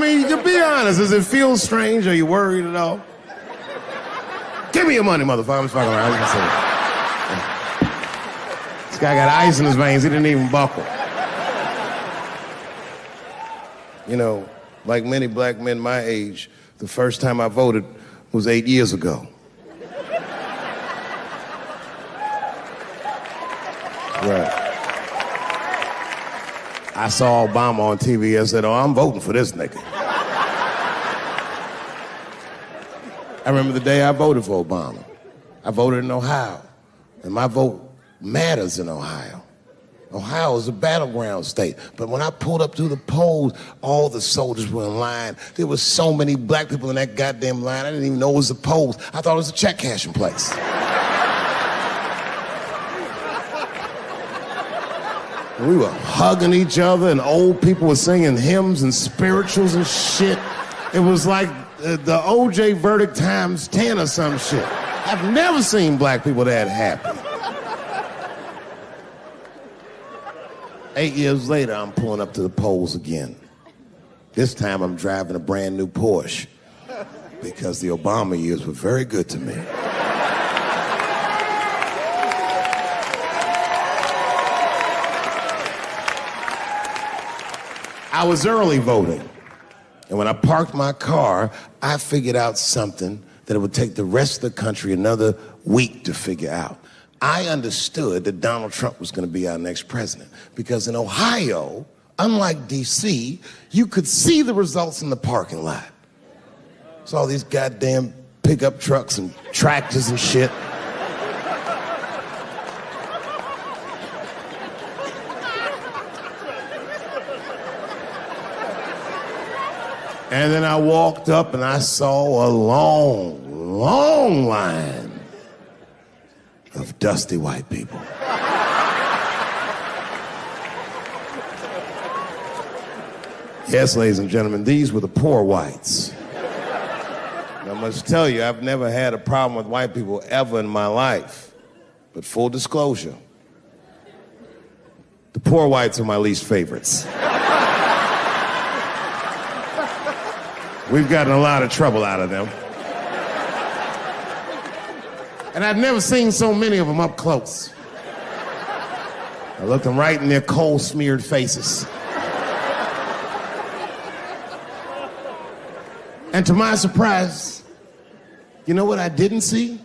mean, to be honest, does it feel strange? Are you worried at all? Give me your money, motherfucker. I'm just fucking around. This guy got ice in his veins. He didn't even buckle. You know, like many black men my age, the first time I voted was 8 years ago. Right. I saw Obama on TV and said, oh, I'm voting for this nigga. I remember the day I voted for Obama. I voted in Ohio, and my vote matters in Ohio. Ohio is a battleground state, but when I pulled up to the polls, all the soldiers were in line. There were so many black people in that goddamn line, I didn't even know it was the polls. I thought it was a check cashing place. We were hugging each other, and old people were singing hymns and spirituals and shit. It was like the OJ verdict times 10 or some shit. I've never seen black people that happy. 8 years later, I'm pulling up to the polls again. This time, I'm driving a brand new Porsche because the Obama years were very good to me. I was early voting, and when I parked my car, I figured out something that it would take the rest of the country another week to figure out. I understood that Donald Trump was going to be our next president because in Ohio, unlike D.C., you could see the results in the parking lot. Saw all these goddamn pickup trucks and tractors and shit. And then I walked up and I saw a long, long line of dusty white people. Yes, ladies and gentlemen, these were the poor whites. And I must tell you, I've never had a problem with white people ever in my life. But full disclosure, the poor whites are my least favorites. We've gotten a lot of trouble out of them. And I've never seen so many of them up close. I looked them right in their coal-smeared faces. And to my surprise, you know what I didn't see?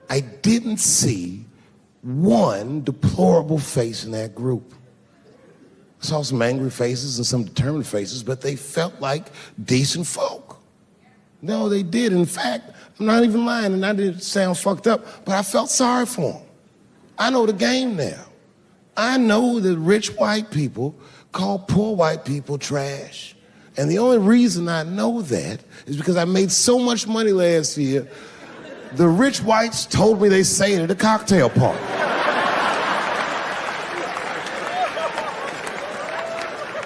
I didn't see one deplorable face in that group. I saw some angry faces and some determined faces, but they felt like decent folk. No, they did. In fact, I'm not even lying, and I didn't sound fucked up, but I felt sorry for them. I know the game now. I know that rich white people call poor white people trash. And the only reason I know that is because I made so much money last year, the rich whites told me they say it at a cocktail party.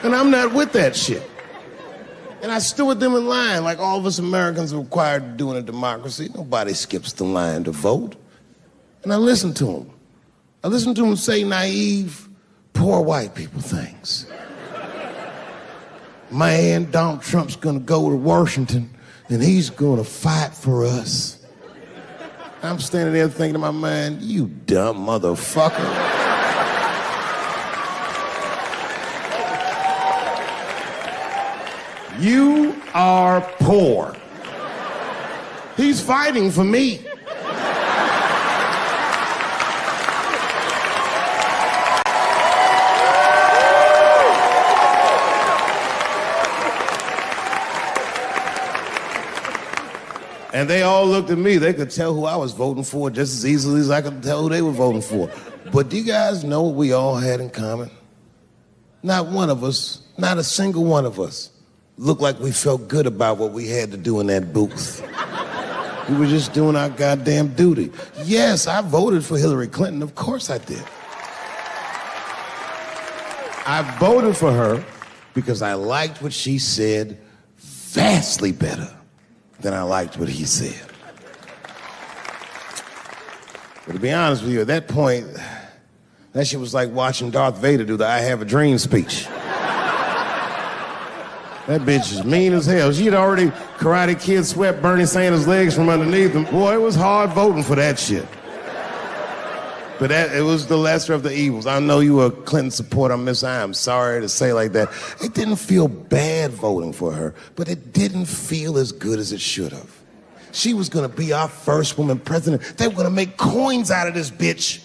And I'm not with that shit. And I stood with them in line like all of us Americans are required to do in a democracy. Nobody skips the line to vote. And I listened to them. I listened to them say naive, poor white people things. Man, Donald Trump's gonna go to Washington and he's gonna fight for us. I'm standing there thinking in my mind, you dumb motherfucker. You are poor. He's fighting for me. And they all looked at me. They could tell who I was voting for just as easily as I could tell who they were voting for. But do you guys know what we all had in common? Not one of us, not a single one of us, looked like we felt good about what we had to do in that booth. We were just doing our goddamn duty. Yes, I voted for Hillary Clinton. Of course I did. I voted for her because I liked what she said vastly better than I liked what he said. But to be honest with you, at that point, that shit was like watching Darth Vader do the I Have a Dream speech. That bitch is mean as hell. She'd already Karate Kid swept Bernie Sanders' legs from underneath him. Boy, it was hard voting for that shit. But it was the lesser of the evils. I know you were a Clinton supporter, Miss. I am sorry to say like that. It didn't feel bad voting for her, but it didn't feel as good as it should have. She was gonna be our first woman president. They were gonna make coins out of this bitch.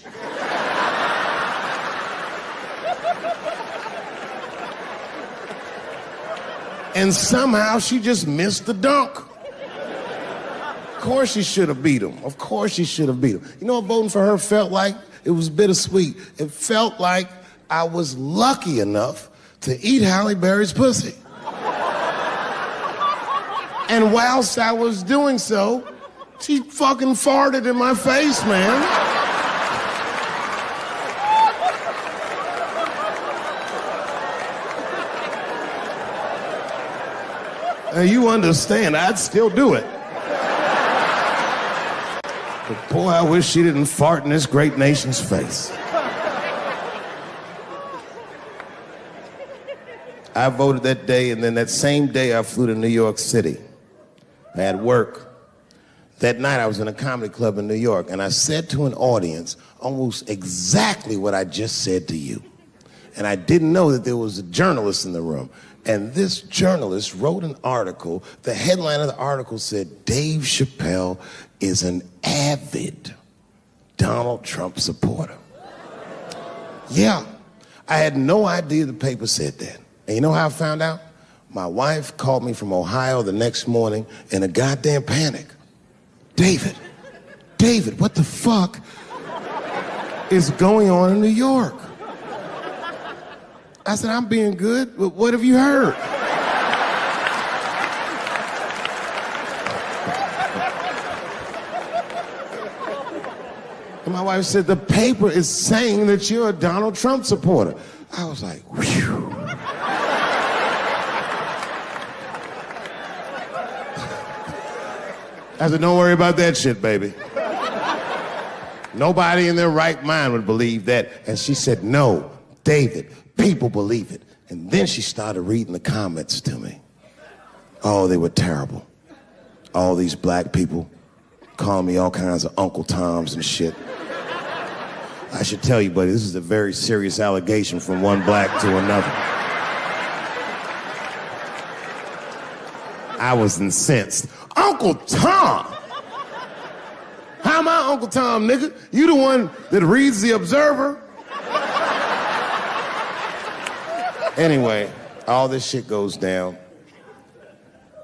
And somehow she just missed the dunk. Of course she should have beat him. Of course she should have beat him. You know what voting for her felt like? It was bittersweet. It felt like I was lucky enough to eat Halle Berry's pussy. And whilst I was doing so, she fucking farted in my face, man. Now you understand, I'd still do it. But boy, I wish she didn't fart in this great nation's face. I voted that day, and then that same day I flew to New York City. I had work. That night I was in a comedy club in New York, and I said to an audience almost exactly what I just said to you. And I didn't know that there was a journalist in the room. And this journalist wrote an article. The headline of the article said, Dave Chappelle is an avid Donald Trump supporter. Yeah, I had no idea the paper said that. And you know how I found out? My wife called me from Ohio the next morning in a goddamn panic. David, what the fuck is going on in New York? I said, I'm being good, but what have you heard? And my wife said, the paper is saying that you're a Donald Trump supporter. I was like, whew. I said, don't worry about that shit, baby. Nobody in their right mind would believe that. And she said, no, David, people believe it. And then she started reading the comments to me. Oh, they were terrible. All these black people calling me all kinds of Uncle Toms and shit. I should tell you, buddy, this is a very serious allegation from one black to another. I was incensed. Uncle Tom? How am I Uncle Tom, nigga? You the one that reads the Observer? Anyway, all this shit goes down,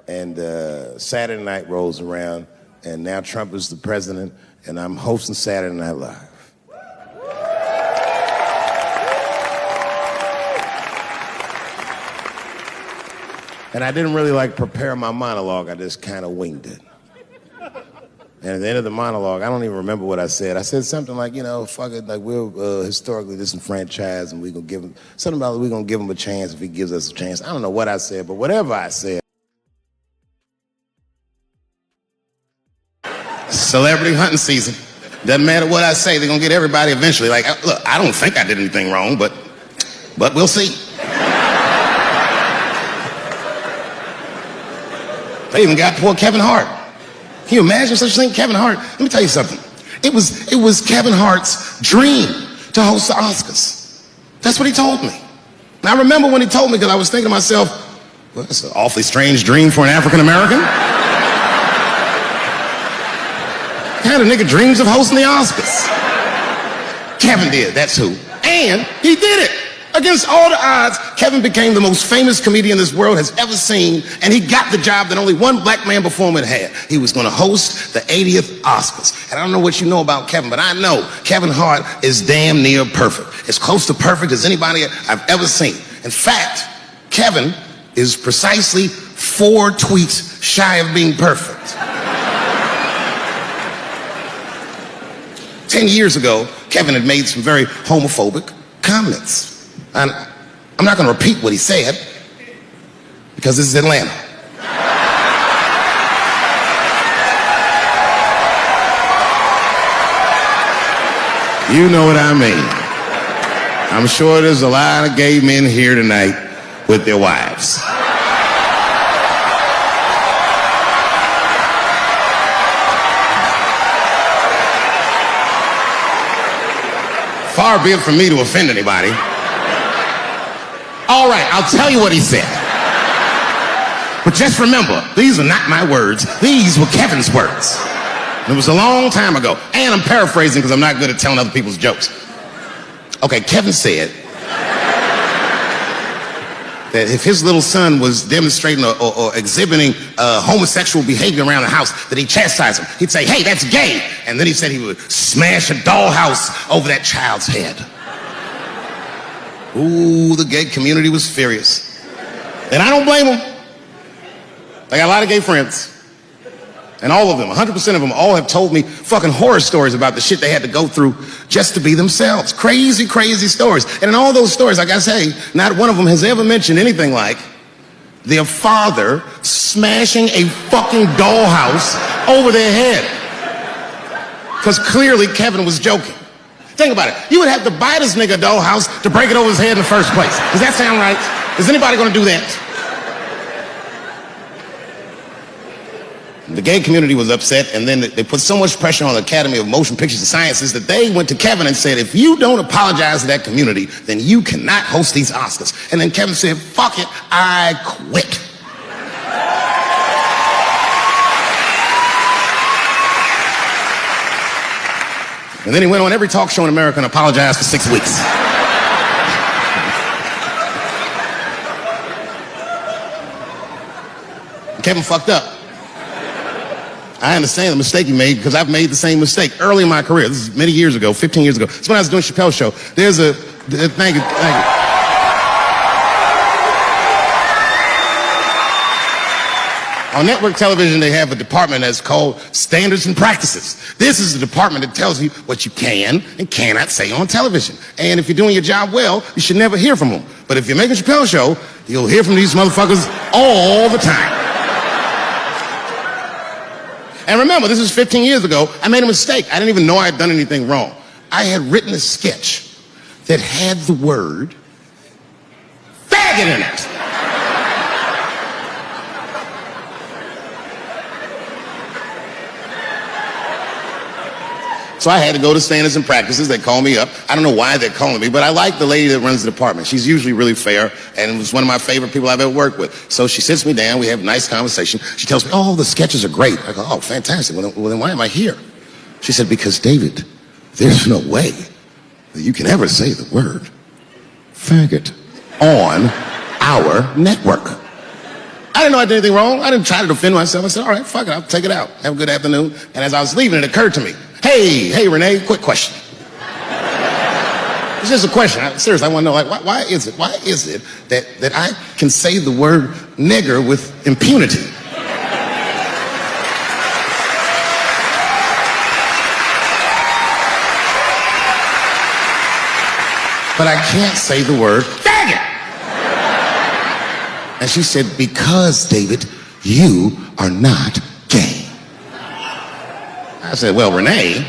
and Saturday night rolls around, and now Trump is the president, and I'm hosting Saturday Night Live. And I didn't really prepare my monologue, I just kind of winged it. And at the end of the monologue, I don't even remember what I said. I said something like, fuck it, we're historically disenfranchised, and we're going to give him, something about we're going to give him a chance if he gives us a chance. I don't know what I said, but whatever I said. Celebrity hunting season. Doesn't matter what I say, they're going to get everybody eventually. Look, I don't think I did anything wrong, but we'll see. They even got poor Kevin Hart. Can you imagine such a thing? Kevin Hart, let me tell you something. It was Kevin Hart's dream to host the Oscars. That's what he told me. And I remember when he told me, because I was thinking to myself, well, that's an awfully strange dream for an African American. Kind of nigga dreams of hosting the Oscars. Kevin did, that's who. And he did it. Against all the odds, Kevin became the most famous comedian this world has ever seen, and he got the job that only one black man before him had had. He was going to host the 80th Oscars. And I don't know what you know about Kevin, but I know Kevin Hart is damn near perfect. As close to perfect as anybody I've ever seen. In fact, Kevin is precisely 4 tweets shy of being perfect. 10 years ago, Kevin had made some very homophobic comments. And I'm not going to repeat what he said, because this is Atlanta. You know what I mean. I'm sure there's a lot of gay men here tonight with their wives. far be it from me to offend anybody. All right, I'll tell you what he said. But just remember, these are not my words. These were Kevin's words. It was a long time ago. And I'm paraphrasing because I'm not good at telling other people's jokes. Okay, Kevin said that if his little son was demonstrating or exhibiting homosexual behavior around the house, that he'd chastise him. He'd say, hey, that's gay. And then he said he would smash a dollhouse over that child's head. Ooh, the gay community was furious. And I don't blame them. I got a lot of gay friends. And all of them, 100% of them, all have told me fucking horror stories about the shit they had to go through just to be themselves. Crazy, crazy stories. And in all those stories, like I say, not one of them has ever mentioned anything like their father smashing a fucking dollhouse over their head. Because clearly Kevin was joking. Think about it. You would have to buy this nigga a dollhouse to break it over his head in the first place. Does that sound right? Is anybody gonna do that? The gay community was upset, and then they put so much pressure on the Academy of Motion Pictures and Sciences that they went to Kevin and said, if you don't apologize to that community, then you cannot host these Oscars. And then Kevin said, fuck it, I quit. And then he went on every talk show in America and apologized for 6 weeks. Kevin fucked up. I understand the mistake he made because I've made the same mistake early in my career. This is many years ago, 15 years ago. It's when I was doing Chappelle's show. Thank you. On network television, they have a department that's called Standards and Practices. This is the department that tells you what you can and cannot say on television. And if you're doing your job well, you should never hear from them. But if you're making a Chappelle show, you'll hear from these motherfuckers all the time. And remember, this was 15 years ago. I made a mistake. I didn't even know I had done anything wrong. I had written a sketch that had the word faggot in it. So I had to go to Standards and Practices. They call me up. I don't know why they're calling me, but I like the lady that runs the department. She's usually really fair and was one of my favorite people I've ever worked with. So she sits me down. We have a nice conversation. She tells me, oh, the sketches are great. I go, oh, fantastic. Well, then why am I here? She said, because, David, there's no way that you can ever say the word faggot on our network. I didn't know I did anything wrong. I didn't try to defend myself. I said, all right, fuck it, I'll take it out. Have a good afternoon. And as I was leaving, it occurred to me, hey, Renee, quick question. It's just a question. Seriously, I want to know, like, why is it that I can say the word nigger with impunity? But I can't say the word faggot. And she said, because, David, you are not gay. I said, well, Renee,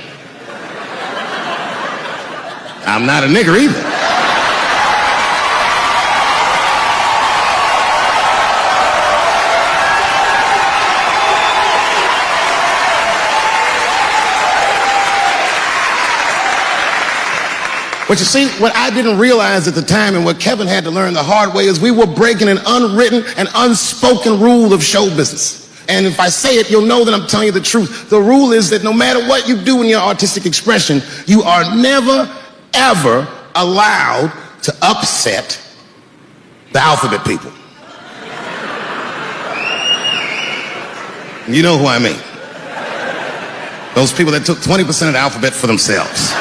I'm not a nigger either. But you see, what I didn't realize at the time and what Kevin had to learn the hard way is we were breaking an unwritten and unspoken rule of show business. And if I say it, you'll know that I'm telling you the truth. The rule is that no matter what you do in your artistic expression, you are never, ever allowed to upset the alphabet people. You know who I mean. Those people that took 20% of the alphabet for themselves.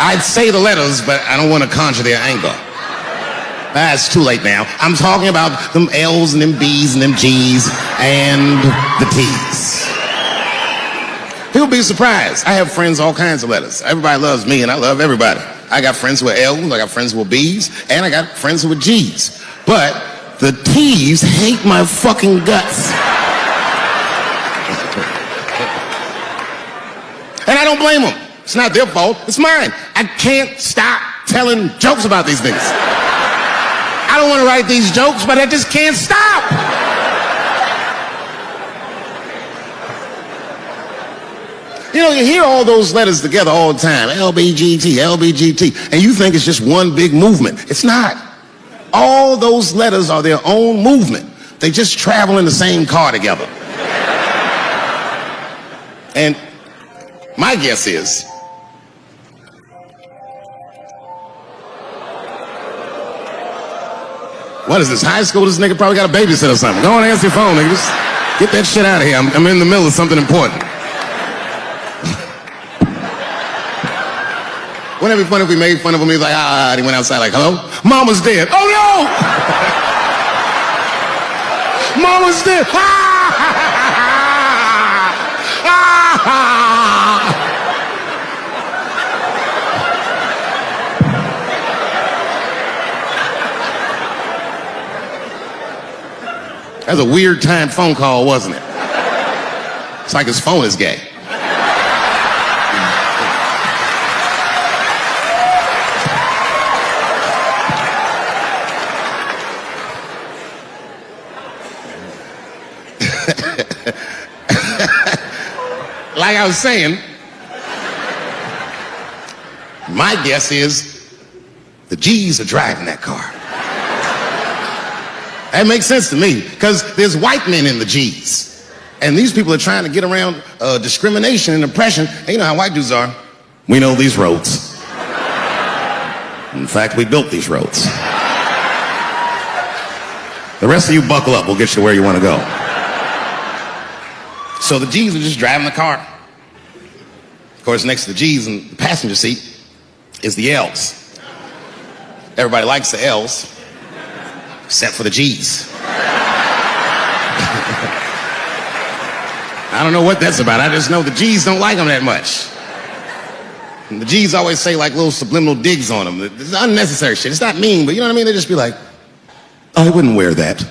I'd say the letters, but I don't want to conjure their anger. It's too late now. I'm talking about them L's and them B's and them G's and the T's. People be surprised. I have friends, all kinds of letters. Everybody loves me and I love everybody. I got friends who are L's, I got friends who are B's, and I got friends who are G's. But the T's hate my fucking guts. And I don't blame them. It's not their fault, it's mine. I can't stop telling jokes about these things. I don't want to write these jokes, but I just can't stop. You know, you hear all those letters together all the time. LBGT, LBGT. And you think it's just one big movement. It's not. All those letters are their own movement. They just travel in the same car together. And my guess is, what is this, high school? This nigga probably got a babysitter or something. Go on and answer your phone, nigga. Just get that shit out of here. I'm in the middle of something important. Wouldn't it be funny if we made fun of him? He was like, and he went outside like, hello? Mama's dead. Oh no! Mama's dead. That was a weird timed phone call, wasn't it? It's like his phone is gay. Like I was saying, my guess is the G's are driving that car. That makes sense to me, because there's white men in the G's. And these people are trying to get around discrimination and oppression. And you know how white dudes are. We know these roads. In fact, we built these roads. The rest of you buckle up. We'll get you where you want to go. So the G's are just driving the car. Of course, next to the G's in the passenger seat is the L's. Everybody likes the L's, except for the G's. I don't know what that's about. I just know the G's don't like them that much. And the G's always say like little subliminal digs on them. It's unnecessary shit. It's not mean, but you know what I mean? They just be like, I wouldn't wear that.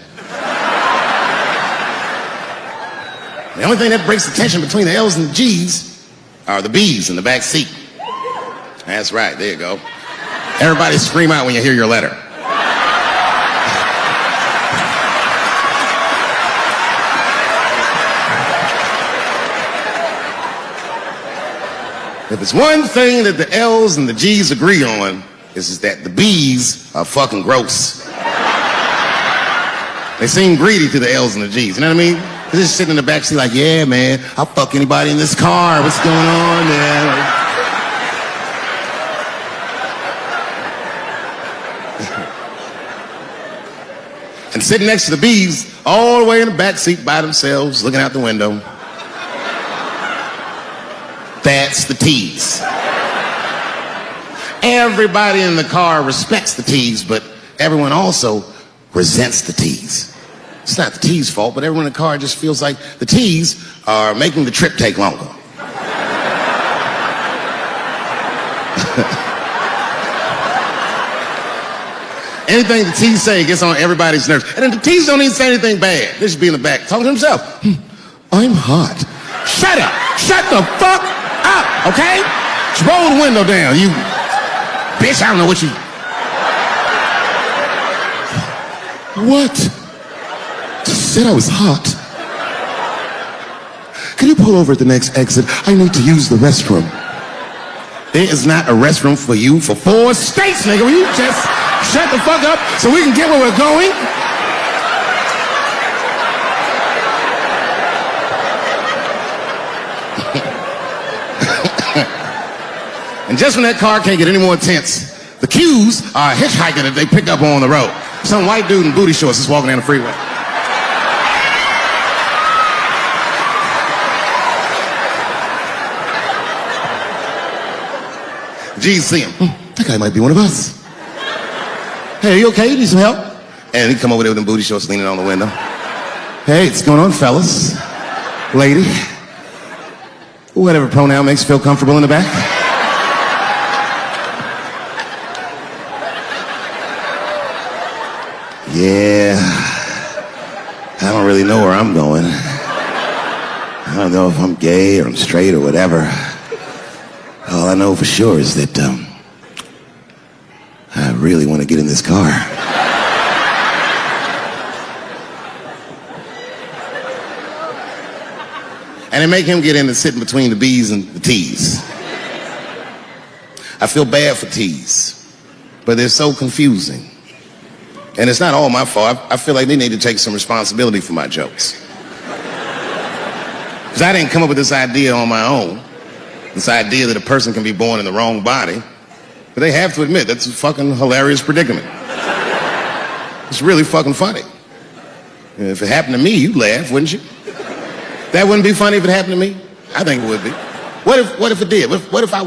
The only thing that breaks the tension between the L's and the G's are the B's in the back seat. That's right, there you go. Everybody scream out when you hear your letter. If it's one thing that the L's and the G's agree on, is that the B's are fucking gross. They seem greedy to the L's and the G's, you know what I mean? They're just sitting in the backseat like, yeah, man, I'll fuck anybody in this car. What's going on, man? And sitting next to the B's, all the way in the backseat by themselves, looking out the window. That's the T's. Everybody in the car respects the T's, but everyone also resents the T's. It's not the T's fault, but everyone in the car just feels like the T's are making the trip take longer. Anything the T's say gets on everybody's nerves. And then the T's don't even say anything bad. They should be in the back talking to himself. I'm hot. Shut up. Shut the fuck up, okay? Just roll the window down, you bitch. I don't know what you... What? Just said I was hot. Can you pull over at the next exit? I need to use the restroom. There is not a restroom for you for 4 states, nigga. Will you just shut the fuck up so we can get where we're going? And just when that car can't get any more tense, the Q's are a hitchhiker that they pick up on the road. Some white dude in booty shorts is walking down the freeway. G's see him. That guy might be one of us. Hey, are you okay? You need some help? And he come over there with them booty shorts leaning on the window. Hey, what's going on, fellas? Lady? Whatever pronoun makes you feel comfortable in the back. Yeah, I don't really know where I'm going. I don't know if I'm gay or I'm straight or whatever. All I know for sure is that I really want to get in this car. And they make him get in and sit in between the B's and the T's. I feel bad for T's, but they're so confusing. And it's not all my fault. I feel like they need to take some responsibility for my jokes. Because I didn't come up with this idea on my own. This idea that a person can be born in the wrong body. But they have to admit, that's a fucking hilarious predicament. It's really fucking funny. If it happened to me, you'd laugh, wouldn't you? That wouldn't be funny if it happened to me? I think it would be. What if it did? What if I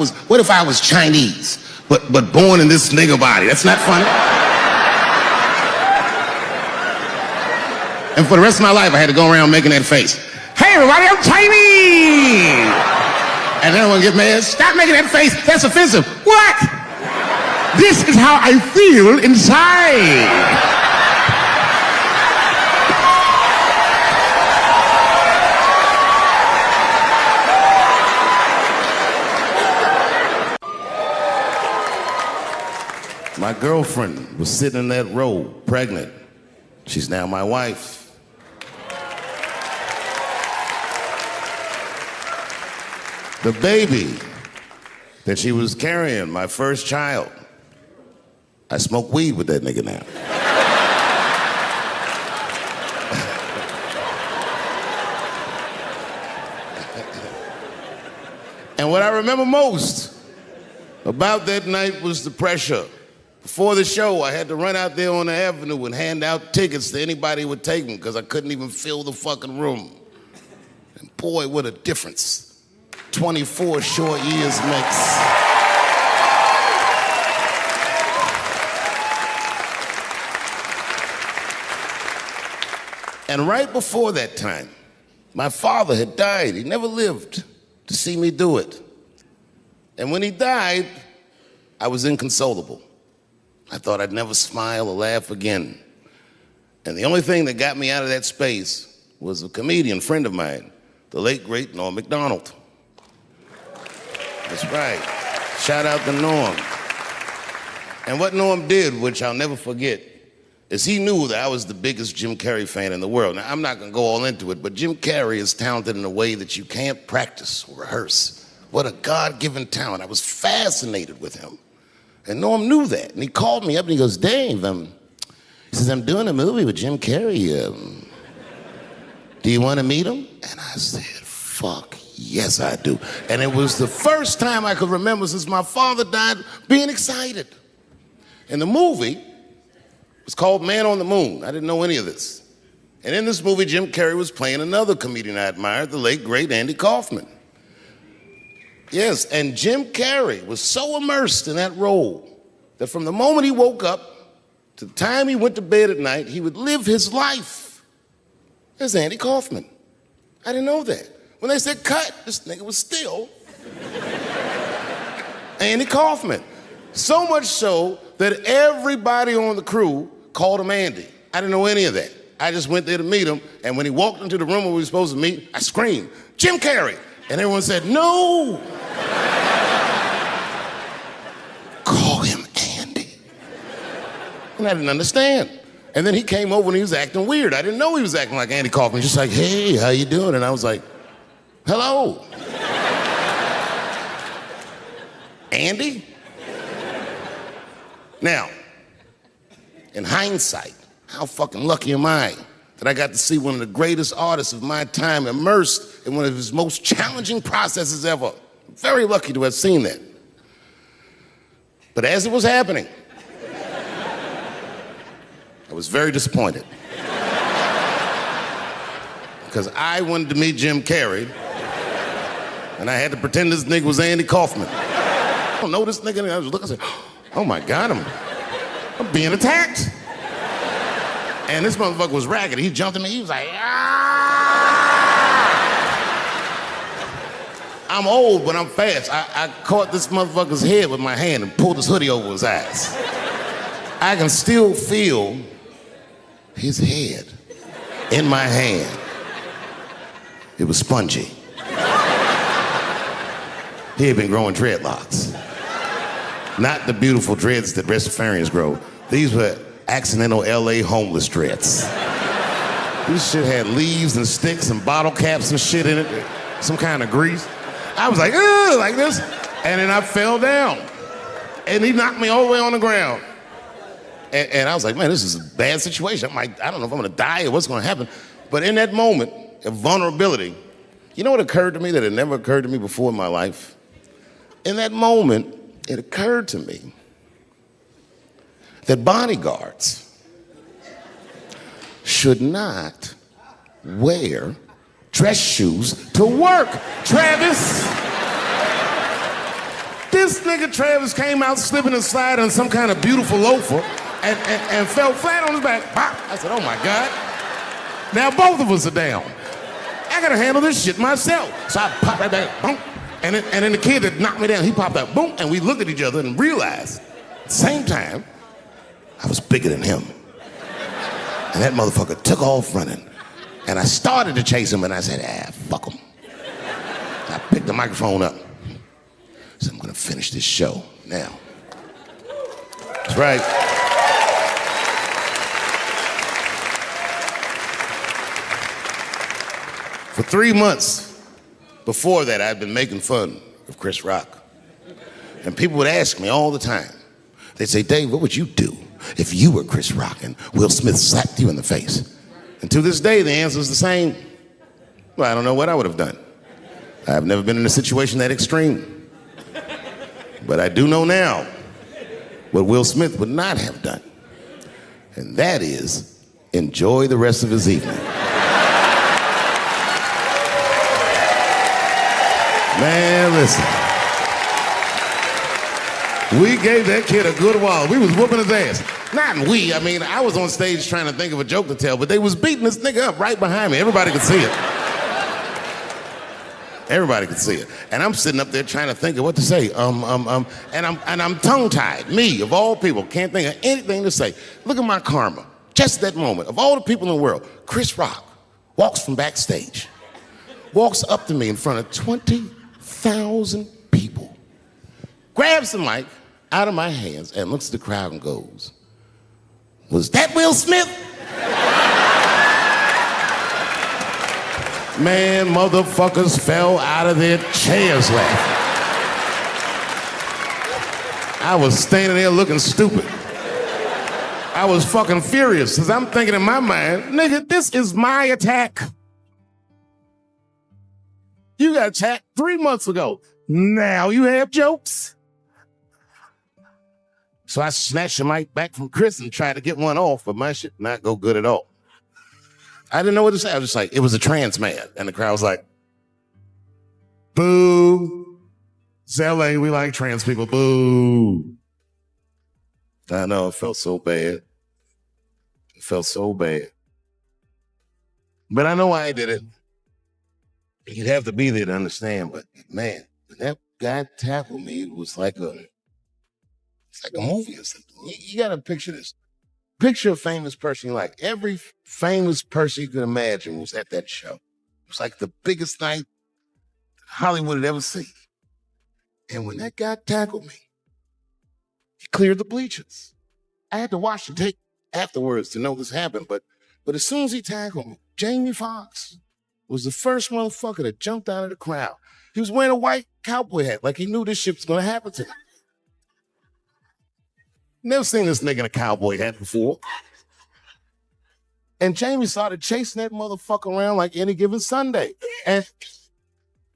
was Chinese, but born in this nigga body? That's not funny. And for the rest of my life, I had to go around making that face. Hey, everybody, I'm Chinese! And then I would get mad. Stop making that face. That's offensive. What? This is how I feel inside. My girlfriend was sitting in that row, pregnant. She's now my wife. The baby that she was carrying, my first child, I smoke weed with that nigga now. And what I remember most about that night was the pressure. Before the show, I had to run out there on the avenue and hand out tickets to anybody who would take them because I couldn't even fill the fucking room. And boy, what a difference 24 short years makes. And right before that time, my father had died. He never lived to see me do it. And when he died, I was inconsolable. I thought I'd never smile or laugh again. And the only thing that got me out of that space was a comedian friend of mine, the late, great Norm Macdonald. That's right. Shout out to Norm. And what Norm did, which I'll never forget, is he knew that I was the biggest Jim Carrey fan in the world. Now, I'm not going to go all into it, but Jim Carrey is talented in a way that you can't practice or rehearse. What a God-given talent. I was fascinated with him. And Norm knew that. And he called me up and he goes, Dave, he says, I'm doing a movie with Jim Carrey. Do you want to meet him? And I said, fuck, yes, I do. And it was the first time I could remember since my father died being excited. And the movie was called Man on the Moon. I didn't know any of this. And in this movie, Jim Carrey was playing another comedian I admired, the late, great Andy Kaufman. Yes, and Jim Carrey was so immersed in that role that from the moment he woke up to the time he went to bed at night, he would live his life as Andy Kaufman. I didn't know that. When they said cut, this nigga was still Andy Kaufman. So much so that everybody on the crew called him Andy. I didn't know any of that. I just went there to meet him, and when he walked into the room where we were supposed to meet, I screamed, Jim Carrey! And everyone said, no! Call him Andy. And I didn't understand. And then he came over and he was acting weird. I didn't know he was acting like Andy Kaufman. Just like, hey, how you doing? And I was like, hello. Andy? Now, in hindsight, how fucking lucky am I that I got to see one of the greatest artists of my time immersed in one of his most challenging processes ever. Very lucky to have seen that. But as it was happening, I was very disappointed. Because I wanted to meet Jim Carrey, and I had to pretend this nigga was Andy Kaufman. I don't know this nigga, and I was looking and said, oh my God, I'm being attacked. And this motherfucker was ragged. He jumped at me. He was like, ah! I'm old, but I'm fast. I caught this motherfucker's head with my hand and pulled his hoodie over his eyes. I can still feel his head in my hand. It was spongy. He had been growing dreadlocks. Not the beautiful dreads that Rastafarians grow. These were accidental LA homeless dreads. This shit had leaves and sticks and bottle caps and shit in it. some kind of grease. I was like, ugh, like this. And then I fell down. And he knocked me all the way on the ground. And I was like, man, this is a bad situation. I'm like, I don't know if I'm gonna die or what's gonna happen. But in that moment of vulnerability, you know what occurred to me that had never occurred to me before in my life? In that moment, it occurred to me that bodyguards should not wear dress shoes to work. Travis! This nigga Travis came out slipping and sliding on some kind of beautiful loafer and fell flat on his back. Pop. I said, oh my God. Now both of us are down. I gotta handle this shit myself. So I popped right back, boom. And then the kid that knocked me down, he popped out, boom, and we looked at each other and realized at the same time, I was bigger than him. And that motherfucker took off running. And I started to chase him and I said, fuck him. And I picked the microphone up. So I'm gonna finish this show now. That's right. For 3 months before that, I'd been making fun of Chris Rock. And people would ask me all the time. They'd say, Dave, what would you do if you were Chris Rock and Will Smith slapped you in the face? And to this day, the answer is the same. Well, I don't know what I would have done. I've never been in a situation that extreme. But I do know now what Will Smith would not have done. And that is enjoy the rest of his evening. Man, listen. We gave that kid a good while. We was whooping his ass. Not we, I mean, I was on stage trying to think of a joke to tell, but they was beating this nigga up right behind me. Everybody could see it. Everybody could see it. And I'm sitting up there trying to think of what to say. And I'm tongue-tied. Me, of all people, can't think of anything to say. Look at my karma. Just that moment. Of all the people in the world, Chris Rock walks from backstage, walks up to me in front of 20,000 people, grabs the mic out of my hands and looks at the crowd and goes, was that Will Smith? Man, motherfuckers fell out of their chairs laughing. I was standing there looking stupid. I was fucking furious, because I'm thinking in my mind, nigga, this is my attack. You got attacked 3 months ago. Now you have jokes. So I snatched the mic back from Chris and tried to get one off, but my shit did not go good at all. I didn't know what to say. I was just like, it was a trans man. And the crowd was like, boo. It's LA, we like trans people, boo. I know, it felt so bad. It felt so bad. But I know why I did it. You'd have to be there to understand, but man, when that guy tackled me, it was like it's like a movie or something. You gotta picture this. Picture a famous person you like. Every famous person you can imagine was at that show. It was like the biggest night Hollywood had ever seen. And when that guy tackled me, he cleared the bleachers. I had to watch the tape afterwards to know this happened, but as soon as he tackled me, Jamie Foxx was the first motherfucker that jumped out of the crowd. He was wearing a white cowboy hat, like he knew this shit was gonna happen to him. Never seen this nigga in a cowboy hat before. And Jamie started chasing that motherfucker around like any given Sunday. And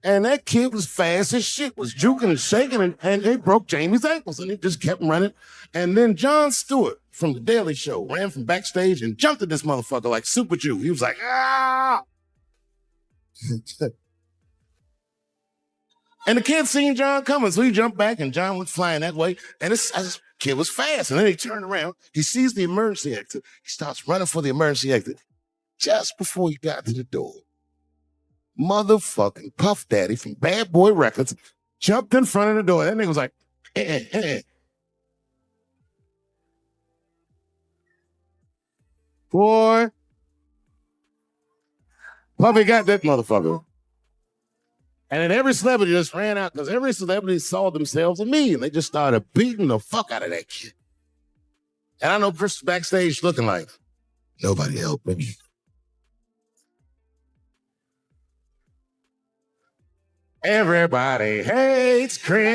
that kid was fast as shit, was juking and shaking, and they broke Jamie's ankles, and he just kept running. And then Jon Stewart from The Daily Show ran from backstage and jumped at this motherfucker like Super Jew. He was like, ah! And the kid seen Jon coming, so he jumped back, and Jon went flying that way. And this kid was fast. And then he turned around. He sees the emergency exit. He starts running for the emergency exit. Just before he got to the door, motherfucking Puff Daddy from Bad Boy Records jumped in front of the door. That nigga was like, Boy, Puffy got that motherfucker. And then every celebrity just ran out because every celebrity saw themselves in me, and they just started beating the fuck out of that kid. And I know Chris was backstage looking like, nobody helped me. Everybody hates Chris.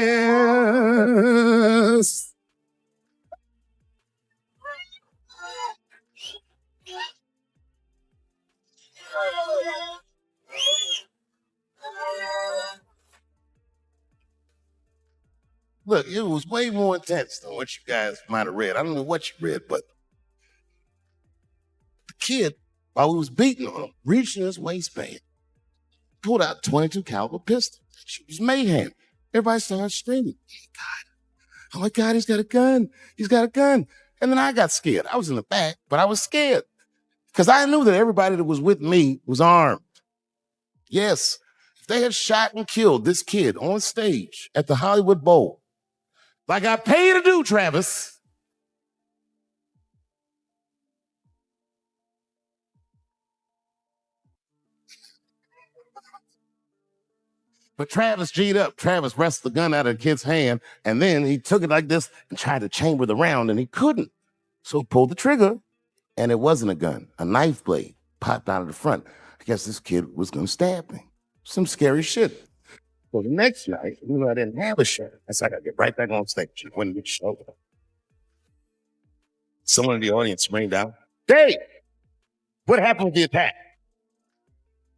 Look, it was way more intense than what you guys might have read. I don't know what you read, but the kid, while we was beating on him, reached in his waistband, pulled out a 22 caliber pistol. She was mayhem. Everybody started screaming, oh my God, he's got a gun. He's got a gun. And then I got scared. I was in the back, but I was scared because I knew that everybody that was with me was armed. Yes, if they had shot and killed this kid on stage at the Hollywood Bowl, like I pay to do, Travis, but Travis G'd up. Travis wrestled the gun out of the kid's hand, and then he took it like this and tried to chamber the round, and he couldn't. So he pulled the trigger, and it wasn't a gun. A knife blade popped out of the front. I guess this kid was going to stab me. Some scary shit. So the next night, I didn't have a shirt. I said, I got to get right back on stage. When we showed up, someone in the audience screamed out, Dave, what happened with the attack?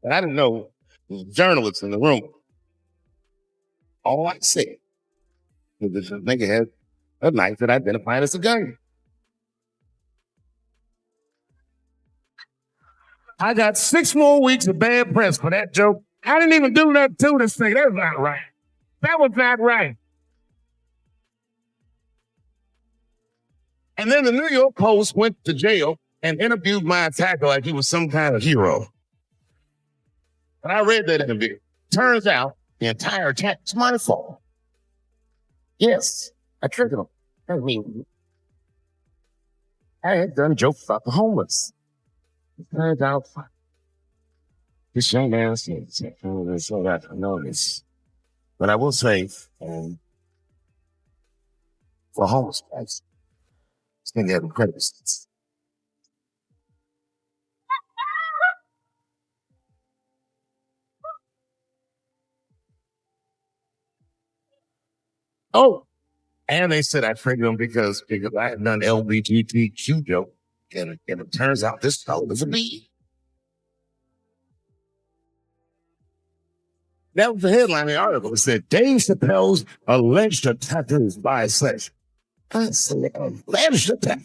And I didn't know the journalists in the room. All I said was this nigga had a knife that identified as a gun. I got 6 more weeks of bad press for that joke. I didn't even do nothing to this thing. That was not right. That was not right. And then the New York Post went to jail and interviewed my attacker like he was some kind of hero. And I read that interview. Turns out the entire attack was my fault. Yes, I triggered him. I mean, I had done jokes about the homeless. It turns out this young man said, so that I know this. But I will say, for homeless guys, this thing had incredible sense. Oh, and they said I triggered him because I had done LGBTQ joke, and it turns out this fellow was a me. That was the headline of the article. It said, Dave Chappelle's alleged attacker is bisexual. I said, alleged attack.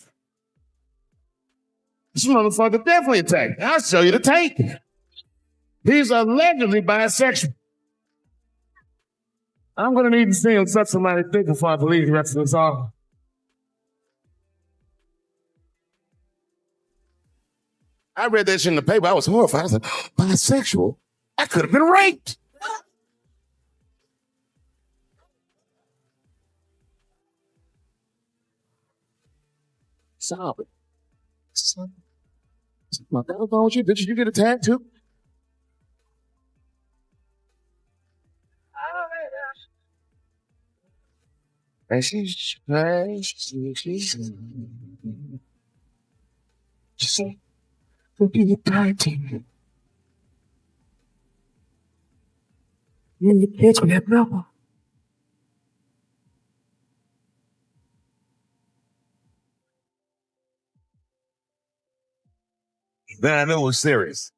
This motherfucker definitely attacked. I'll show you the tape. He's allegedly bisexual. I'm going to need to see him such somebody thick before I believe the rest of this article. I read that shit in the paper. I was horrified. I was like, bisexual? I could have been raped. Sobbing. What the hell wrong with you? Did you get attacked too? And she's will be party. You and the kids will have trouble. Then I knew it was serious.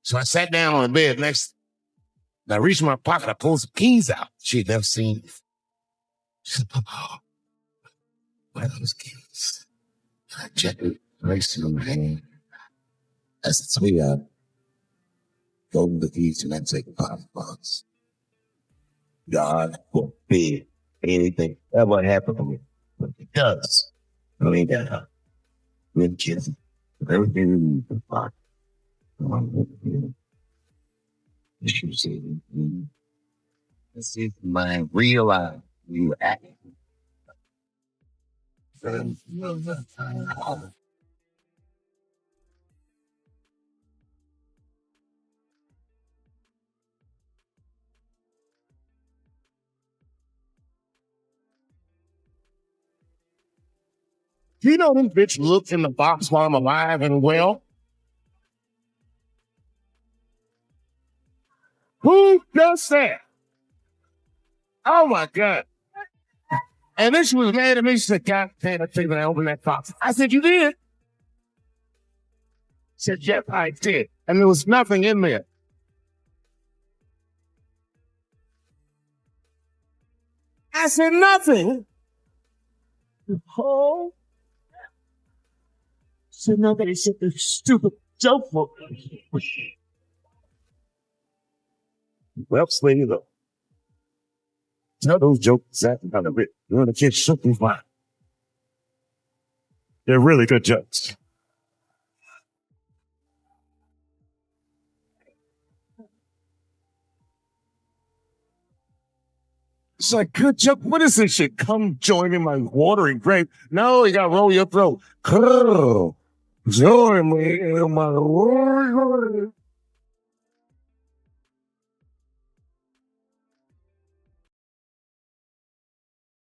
So I sat down on the bed next. And I reached in my pocket. I pulled some keys out she had never seen. She said, Papa, where are those keys? I gently placed them in my hand. I said, sweetheart, go to the keys and then take $5. God forbid anything ever happen to me. But it does. I mean, good kids. Everything in the pocket. You see, this is my real life. You act. You know them bitch look in the box while I'm alive and well? Who does that? Oh my God. And then she was mad at me. She said, God damn, I think I opened that box. I said, you did? She said, yes, I did. And there was nothing in there. I said, nothing. Oh. So nobody said this stupid joke for me. Well, Slingy, though. Tell those jokes that kind of bit. You're the kids shook me fine. They're really good jokes. It's like, good joke. What is this shit? Come join in my watering grave. No, you got to roll your throat. Join me in my watering